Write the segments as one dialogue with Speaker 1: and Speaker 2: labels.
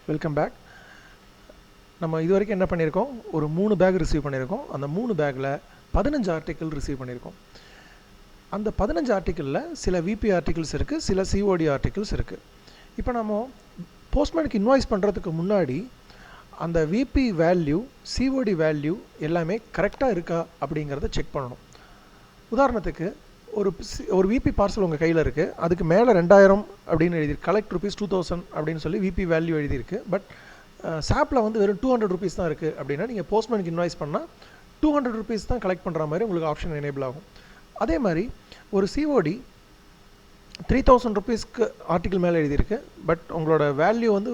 Speaker 1: Welcome back. நம்ம இது வரைக்கும் என்ன பண்ணியிருக்கோம், ஒரு 3 பேக் ரிசீவ் பண்ணியிருக்கோம். அந்த 3 பேக்கில் 15 ஆர்டிக்கிள் ரிசீவ் பண்ணியிருக்கோம். அந்த 15 ஆர்டிக்கிளில் சில விபி ஆர்டிகிள்ஸ் இருக்குது, சில சிஓடி ஆர்டிகிள்ஸ் இருக்குது. இப்போ நம்ம போஸ்ட்மேனுக்கு இன்வாய்ஸ் பண்ணுறதுக்கு முன்னாடி அந்த விபி வேல்யூ, சிஓடி வேல்யூ எல்லாமே கரெக்டாக இருக்கா அப்படிங்கிறத செக் பண்ணணும். உதாரணத்துக்கு ஒரு விபி பார்சல் உங்கள் கையில் இருக்குது, அதுக்கு மேலே 2000 அப்படின்னு எழுதியிருக்கு, கலெக்ட் ருபீஸ் 2000 அப்படின்னு சொல்லி விபி வேல்யூ எழுதியிருக்கு. பட் சாப்பில் வந்து வெறும் 200 ருபீஸ் தான் இருக்குது அப்படின்னா நீங்கள் போஸ்ட்மேனுக்கு இன்வாய்ஸ் பண்ணால் 200 ருபீஸ் தான் கலெக்ட் பண்ணுற மாதிரி உங்களுக்கு ஆப்ஷன் எனேபிள் ஆகும். அதே மாதிரி ஒரு சிஓடி 3000 ருபீஸ்க்கு ஆர்டிக்கிள் மேலே எழுதியிருக்கு, பட் உங்களோட வேல்யூ வந்து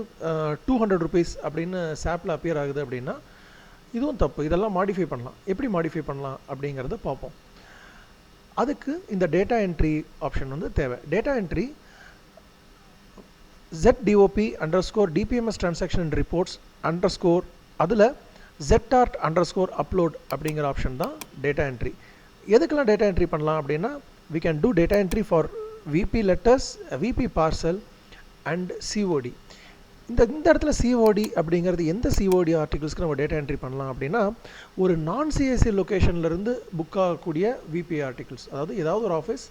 Speaker 1: 200 ருபீஸ் அப்படின்னு சாப்பில் அப்பியர் ஆகுது அப்படின்னா இதுவும் தப்பு. இதெல்லாம் மாடிஃபை பண்ணலாம். எப்படி மாடிஃபை பண்ணலாம் அப்படிங்கிறத பார்ப்போம். அதுக்கு இந்த டேட்டா என்ட்ரி ஆப்ஷன் வந்து தேவை. Data entry ZDOP_DPMS transaction and reports _ அதில் ZART_upload அப்படிங்கிற ஆப்ஷன் தான் டேட்டா என்ட்ரி. எதுக்கெல்லாம் டேட்டா என்ட்ரி பண்ணலாம் அப்படின்னா we can do data entry for VP letters, VP parcel and COD. இந்த இடத்துல சிஓடி அப்படிங்கிறது எந்த சிஓடி ஆர்டிகிள்ஸ்க்கு நம்ம டேட்டா என்ட்ரி பண்ணலாம் அப்படின்னா ஒரு நான் சிஎஸ்சி லொக்கேஷன்லேருந்து புக் ஆகக்கூடிய விபி ஆர்டிகிள்ஸ், அதாவது ஏதாவது ஒரு ஆஃபீஸ்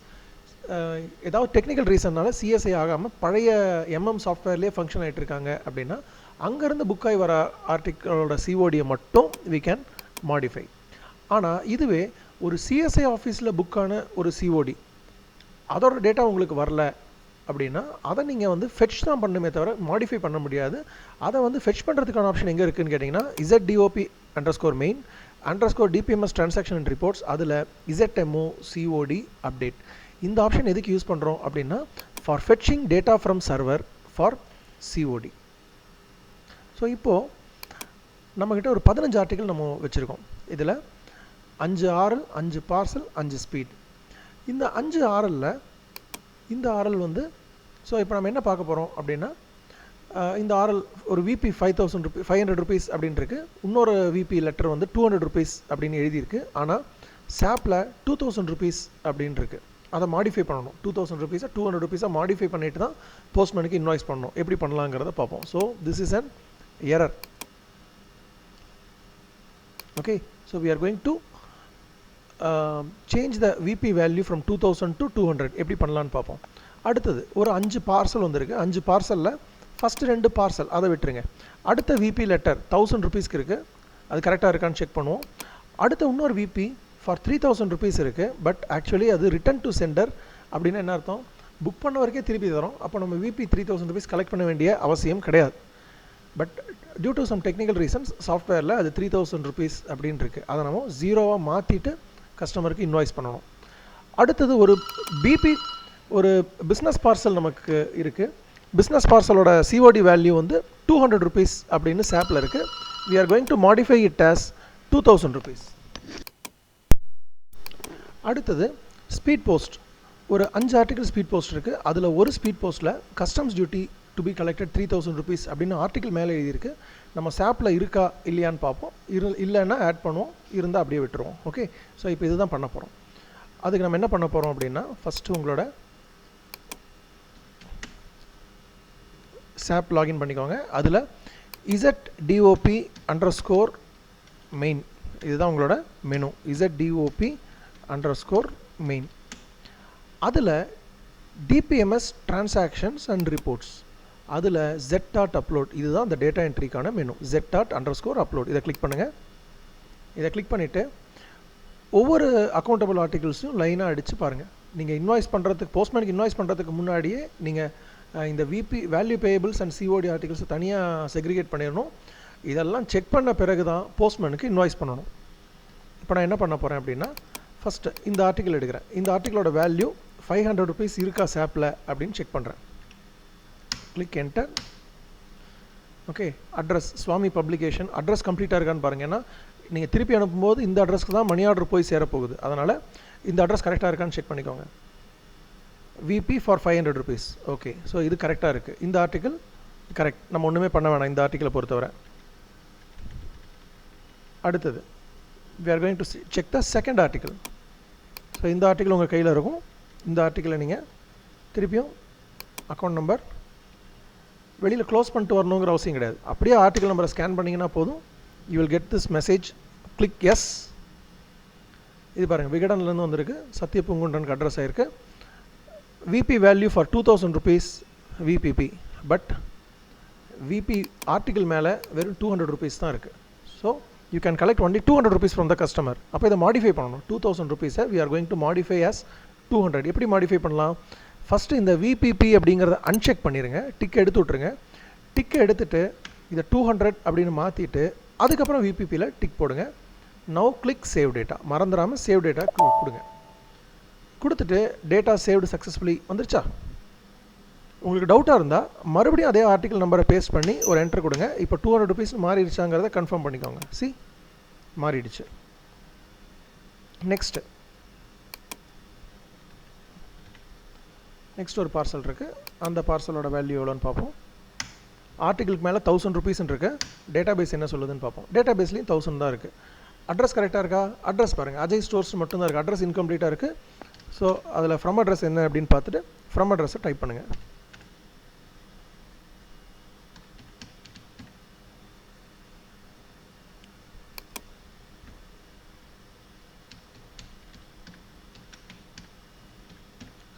Speaker 1: ஏதாவது டெக்னிக்கல் ரீசன்னால் சிஎஸ்ஐ ஆகாமல் பழைய எம்எம் சாஃப்ட்வேர்லேயே ஃபங்க்ஷன் ஆகிட்டு இருக்காங்க அப்படின்னா அங்கேருந்து புக் ஆகி வர ஆர்டிக்கிளோட சிஓடியை மட்டும் வி கேன் மாடிஃபை. ஆனால் இதுவே ஒரு சிஎஸ்ஐ ஆஃபீஸில் புக்கான ஒரு சிஓடி அதோட டேட்டா உங்களுக்கு வரல அப்படின்னா அதை நீங்கள் வந்து ஃபெட்ச் தான் பண்ணணுமே தவிர மாடிஃபை பண்ண முடியாது. அதை வந்து ஃபெட்ச் பண்ணுறதுக்கான ஆப்ஷன் எங்கே இருக்குதுன்னு கேட்டிங்கன்னா ZDOP_main_DPMS transaction and reports அதில் ZMO COD update. இந்த ஆப்ஷன் எதுக்கு யூஸ் பண்ணுறோம் அப்படின்னா for fetching data from server for COD. So இப்போது நம்மக்கிட்ட ஒரு 15 ஆர்டிக்கிள் நம்ம வச்சுருக்கோம். இதில் 5 ஆர்எல், 5 பார்சல், 5 ஸ்பீட். இந்த 5 ஆர்எல்ல இந்த ஆர்எல் வந்து ஸோ இப்போ நம்ம என்ன பார்க்க போகிறோம் அப்படின்னா இந்த ஆர்எல் ஒரு விபி 500 ருபீஸ் அப்படின்னு இருக்குது, இன்னொரு விபி லெட்டர் வந்து 200 ருபீஸ் அப்படின்னு எழுதியிருக்கு. ஆனால் சாப்பில் 2000 ருபீஸ் அப்படின்னு இருக்குது. அதை மாடிஃபை பண்ணணும். 2000 ருபீஸை 200 ருபீஸாக மாடிஃபை பண்ணிட்டு தான் போஸ்ட்மேனுக்கு இன்வாய்ஸ் பண்ணணும். எப்படி பண்ணலாங்கிறத பார்ப்போம். So this is an error. Okay, so we are going to change the VP value from 2000 to 200. எப்படி பண்ணலான்னு பார்ப்போம். அடுத்தது ஒரு 5 பார்சல் வந்திருக்கு. 5 பார்சலில் ஃபஸ்ட்டு 2 பார்சல் அதை விட்டுருங்க. அடுத்த விபி லெட்டர் 1000 ருபீஸ்க்கு இருக்குது, அது கரெக்டாக இருக்கான்னு செக் பண்ணுவோம். அடுத்த இன்னொரு விபி ஃபார் 3000 ருபீஸ் இருக்குது, பட் ஆக்சுவலி அது ரிட்டன் டு சென்டர் அப்படின்னா என்ன அர்த்தம், புக் பண்ண வரைக்கும் திருப்பி தரோம். அப்போ நம்ம விபி 3000 ருபீஸ் கலெக்ட் பண்ண வேண்டிய அவசியம் கிடையாது. But due to some technical reasons சாஃப்ட்வேரில் அது 3000 ருபீஸ் அப்படின்னு இருக்குது. அதை நம்ம 0வாக மாற்றிட்டு கஸ்டமருக்கு இன்வாய்ஸ் பண்ணணும். அடுத்தது ஒரு பிஸ்னஸ் பார்சல் நமக்கு இருக்குது. பிஸ்னஸ் பார்சலோட சிஓடி வேல்யூ வந்து 200 ருபீஸ் அப்படின்னு சாப்பில் இருக்குது. We are going to modify it as 2000 rupees. அடுத்தது ஸ்பீட் போஸ்ட். ஒரு 5 ஆர்டிகிள் ஸ்பீட் போஸ்ட் இருக்குது. அதில் ஒரு ஸ்பீட் போஸ்ட்டில் customs duty to be collected 3000 rupees அப்படின்னு ஆர்டிகிள் மேலே எழுதியிருக்கு. நம்ம சாப்பில் இருக்கா இல்லையான்னு பார்ப்போம். இல்லைன்னா ஆட் பண்ணுவோம், இருந்தால் அப்படியே விட்டுருவோம். ஓகே, ஸோ இப்போ இதுதான் பண்ண போகிறோம். அதுக்கு நம்ம என்ன பண்ண போகிறோம் அப்படின்னா ஃபஸ்ட்டு உங்களோட சாப் லாகின் பண்ணிக்கோங்க. அதில் ZDOP_main இதுதான் உங்களோட மெனு. ZDOP_main அதில் DPMS transactions and reports அதில் ZART_upload இதுதான் அந்த டேட்டா என்ட்ரிக்கான மெனு. ZART_upload இதை கிளிக் பண்ணுங்கள். இதை கிளிக் பண்ணிவிட்டு ஒவ்வொரு அக்கௌண்டபிள் ஆர்டிகிள்ஸும் லைனாக அடித்து பாருங்கள். நீங்கள் இன்வாய்ஸ் பண்ணுறதுக்கு போஸ்ட்மேனுக்கு இன்வாய்ஸ் பண்ணுறதுக்கு முன்னாடியே நீங்கள் இந்த VP value payables and COD ஆர்டிகிள்ஸை தனியாக செக்ரிகேட் பண்ணிடணும். இதெல்லாம் செக் பண்ண பிறகு தான் போஸ்ட்மேனுக்கு இன்வாய்ஸ் பண்ணணும். இப்போ நான் என்ன பண்ண போகிறேன் அப்படின்னா ஃபஸ்ட்டு இந்த ஆர்டிகிள் எடுக்கிறேன். இந்த ஆர்டிகிளோட வேல்யூ 500 ருபீஸ் இருக்கா சாப்பில் அப்படின்னு செக் பண்ணுறேன். Click enter. ஓகே, அட்ரஸ் சுவாமி பப்ளிகேஷன் அட்ரஸ் கம்ப்ளீட்டாக இருக்கான்னு பாருங்கள். ஏன்னா நீங்கள் திருப்பி அனுப்பும்போது இந்த அட்ரஸ்க்கு தான் மணி ஆர்டர் போய் சேரப்போகுது. அதனால் இந்த அட்ரஸ் கரெக்டாக இருக்கான்னு செக் பண்ணிக்கோங்க. VP for 500 rupees. Okay, so இது கரெக்டாக இருக்குது. இந்த ஆர்டிக்கிள் கரெக்ட், நம்ம ஒன்றுமே பண்ண வேணாம் இந்த ஆர்டிக்கிளை பொறுத்தவரை. அடுத்தது we are going to check the second article. So இந்த ஆர்டிக்கிள் உங்கள் கையில் இருக்கும். இந்த ஆர்டிக்கிளை நீங்கள் திருப்பியும் அக்கௌண்ட் நம்பர் வெளியில் க்ளோஸ் பண்ணிட்டு வரணுங்கிற அவசியம் கிடையாது. அப்படியே ஆர்டிக்கல் நம்பரை ஸ்கேன் பண்ணிங்கன்னா போதும். You will get this message, click yes. இது பாருங்கள், விகடன்லேருந்து வந்திருக்கு, சத்யபூங்குன்றனுக்கு அட்ரஸ் ஆகிருக்கு. VP value for 2000 rupees VPP. But VP article மேலே வெறும் 200 rupees தான் இருக்குது. So you can collect only 200 rupees from the customer. அப்போ இதை மாடிஃபை பண்ணணும். 2000 rupees we are going to modify as 200. எப்படி மாடிஃபை பண்ணலாம்? ஃபஸ்ட்டு இந்த விபிபி அப்படிங்கிறத அன்செக் பண்ணிடுங்க, டிக் எடுத்து விட்ருங்க. டிக்கை எடுத்துகிட்டு இதை 200 அப்படின்னு மாற்றிட்டு அதுக்கப்புறம் விபிபியில் டிக் போடுங்க. Now click save data. மறந்துடாமல் சேவ் டேட்டா கொடுங்க. கொடுத்துட்டு டேட்டா சேவ்டு சக்ஸஸ்ஃபுல்லி வந்துருச்சா? உங்களுக்கு டவுட்டாக இருந்தால் மறுபடியும் அதே ஆர்டிக்கல் நம்பரை பேஸ்ட் பண்ணி ஒரு என்ட்ரு கொடுங்க. இப்போ 200 rupees மாறிடுச்சாங்கிறத கன்ஃபார்ம் பண்ணிக்கோங்க. மாறிடுச்சு. நெக்ஸ்ட் ஒரு பார்சல் இருக்குது. அந்த பார்சலோட வேல்யூ எவ்வளோன்னு பார்ப்போம். ஆர்டிக்கலுக்கு மேலே 1000 rupees இருக்குது. டேட்டா பேஸ் என்ன சொல்லுதுன்னு பார்ப்போம். டேட்டா பேஸ்லேயும் 1000 தான் இருக்குது. அட்ரஸ் கரெக்டாக இருக்கா? அட்ரஸ் பாருங்கள், அஜய் ஸ்டோர்ஸ் மட்டும்தான் இருக்குது. அட்ரஸ் இன்கம்ப்ளீட்டாக இருக்குது. ஸோ அதில் ஃப்ரம் அட்ரஸ் என்ன அப்படின்னு பார்த்துட்டு ஃப்ரம் அட்ரஸை டைப் பண்ணுங்கள்.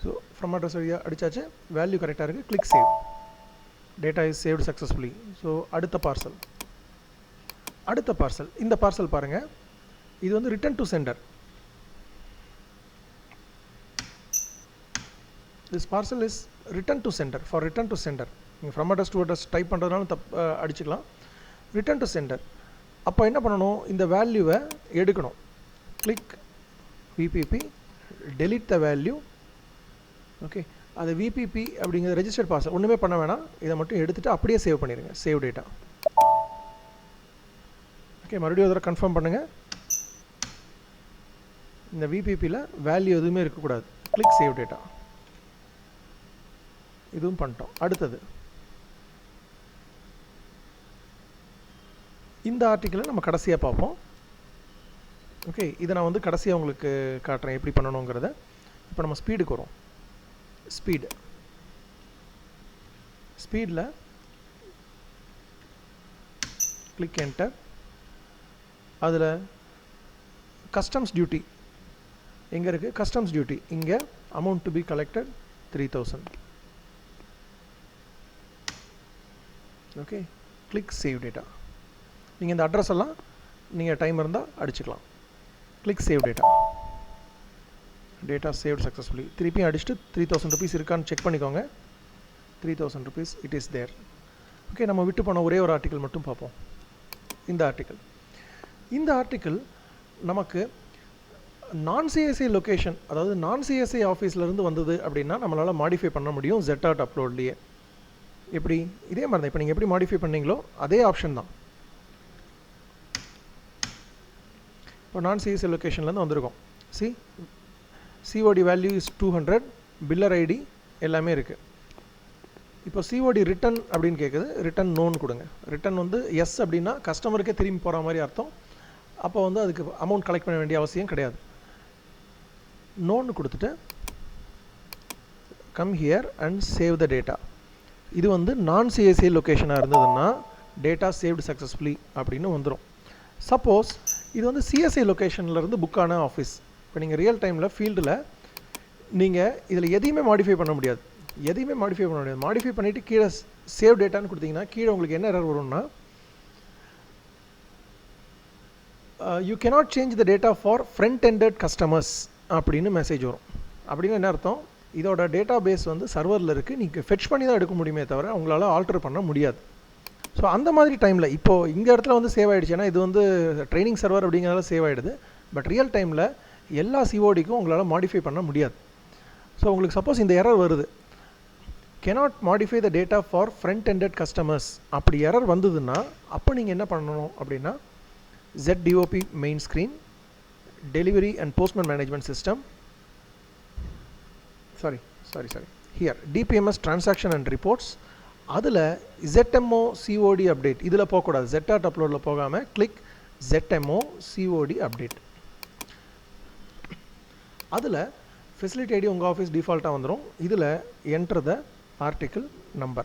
Speaker 1: ஸோ ஃப்ரம் அட்ரஸ் வழியாக அடித்தாச்சு. வேல்யூ கரெக்டாக இருக்குது. Click save. Data is saved successfully. So அடுத்த பார்சல். இந்த பார்சல் பாருங்கள், இது வந்து return to centre. This parcel is return to centre. For return to centre நீங்கள் from address to address type பண்ணுறதுனால அடிச்சுக்கலாம். Return to centre. அப்போ என்ன பண்ணணும்? இந்த வேல்யூவை எடுக்கணும். Click VPP, delete the value. Okay, அது விபிபி அப்படிங்கிற ரெஜிஸ்டர்ட் பார்சல். ஒன்றுமே பண்ண வேணாம், இதை மட்டும் எடுத்துகிட்டு அப்படியே சேவ் பண்ணிடுங்க. Save data. ஓகே, மறுபடியும் ஒரு தடவை கன்ஃபார்ம் பண்ணுங்கள். இந்த விபிபியில் வேல்யூ எதுவுமே இருக்கக்கூடாது. Click save data. இதுவும் பண்ணிட்டோம். அடுத்தது இந்த ஆர்டிக்கிளை நம்ம கடைசியாக பார்ப்போம். ஓகே, இதை நான் வந்து கடைசியாக உங்களுக்கு காட்டுறேன் எப்படி பண்ணணுங்கிறத. இப்போ நம்ம ஸ்பீடுக்கு வரும். ஸ்பீடில் கிளிக் என்டர். அதில் கஸ்டம்ஸ் டியூட்டி எங்கே இருக்குது? கஸ்டம்ஸ் டியூட்டி இங்கே. Amount to be collected 3000. Okay, click save data. நீங்கள் இந்த அட்ரஸ் எல்லாம் நீங்கள் டைம் இருந்தால் அடிச்சுக்கலாம். Click save data. Data saved successfully. திருப்பியும் அடிச்சுட்டு 3000 rupees இருக்கான்னு செக் பண்ணிக்கோங்க. 3000 rupees it is there. Okay, நம்ம விட்டு போன ஒரே ஒரு ஆர்டிக்கல் மட்டும் பார்ப்போம். இந்த ஆர்டிக்கல் நமக்கு நான் சிஎஸ்ஐ லொக்கேஷன், அதாவது நான் சிஎஸ்ஐ ஆஃபீஸ்லேருந்து வந்தது அப்படின்னா நம்மளால் மாடிஃபை பண்ண முடியும் ZArt அப்லோட்லேயே. எப்படி? இதே மாதிரி தான். இப்போ நீங்கள் எப்படி மாடிஃபை பண்ணீங்களோ அதே ஆப்ஷன் தான். இப்போ நான் சிஎஸ்ஐ லொக்கேஷன்லேருந்து வந்திருக்கோம். COD value is 200, biller ID எல்லாமே இருக்குது. இப்போ சிஓடி ரிட்டன் அப்படின்னு கேட்குது. ரிட்டன் நோன்னு கொடுங்க. ரிட்டன் வந்து எஸ் அப்படின்னா கஸ்டமருக்கே திரும்பி போகிற மாதிரி அர்த்தம். அப்போ வந்து அதுக்கு அமௌண்ட் கலெக்ட் பண்ண வேண்டிய அவசியம் கிடையாது. நோன்னு கொடுத்துட்டு come here and save the data. இது வந்து நான் சிஎஸ்ஐ லொக்கேஷனாக இருந்ததுன்னா டேட்டா சேவ்டு சக்ஸஸ்ஃபுல்லி அப்படின்னு வந்துடும். சப்போஸ் இது வந்து சிஎஸ்ஐ லொக்கேஷன்லேருந்து புக்கான ஆஃபீஸ். இப்போ நீங்கள் ரியல் டைமில் ஃபீல்டில் நீங்கள் இதில் எதையுமே மாடிஃபை பண்ண முடியாது. மாடிஃபை பண்ணிவிட்டு கீழே சேவ் டேட்டான்னு கொடுத்தீங்கன்னா கீழே உங்களுக்கு என்ன எரர் வரும்னா, you cannot change the data for front ended customers அப்படின்னு மெசேஜ் வரும். அப்படின்னு என்ன அர்த்தம்? இதோட டேட்டா பேஸ் வந்து சர்வரில் இருக்குது, நீங்கள் ஃபெட்ச் பண்ணி தான் எடுக்க முடியுமே தவிர உங்களால் ஆல்டர் பண்ண முடியாது. ஸோ அந்த மாதிரி டைமில் இப்போது இந்த இடத்துல வந்து சேவ் ஆகிடுச்சு. ஏன்னா இது வந்து ட்ரைனிங் சர்வர் அப்படிங்கிறதால சேவ் ஆகிடுது. பட் ரியல் டைமில் எல்லா சிஓடிக்கும் உங்களால் மாடிஃபை பண்ண முடியாது. ஸோ உங்களுக்கு சப்போஸ் இந்த எரர் வருது, cannot modify the data for front-ended customers, அப்படி எரர் வந்ததுன்னா அப்போ நீங்கள் என்ன பண்ணணும் அப்படின்னா ZDOP main screen, delivery and postman management system, here DPMS transaction and reports, அதில் ZMO COD update இதில் போகக்கூடாது. ZArt அப்லோடில் போகாமல் click ZMO COD update. அதில் ஃபெசிலிட்டி ஐடி உங்கள் ஆஃபீஸ் டிஃபால்ட்டாக வந்துடும். இதில் enter the article number.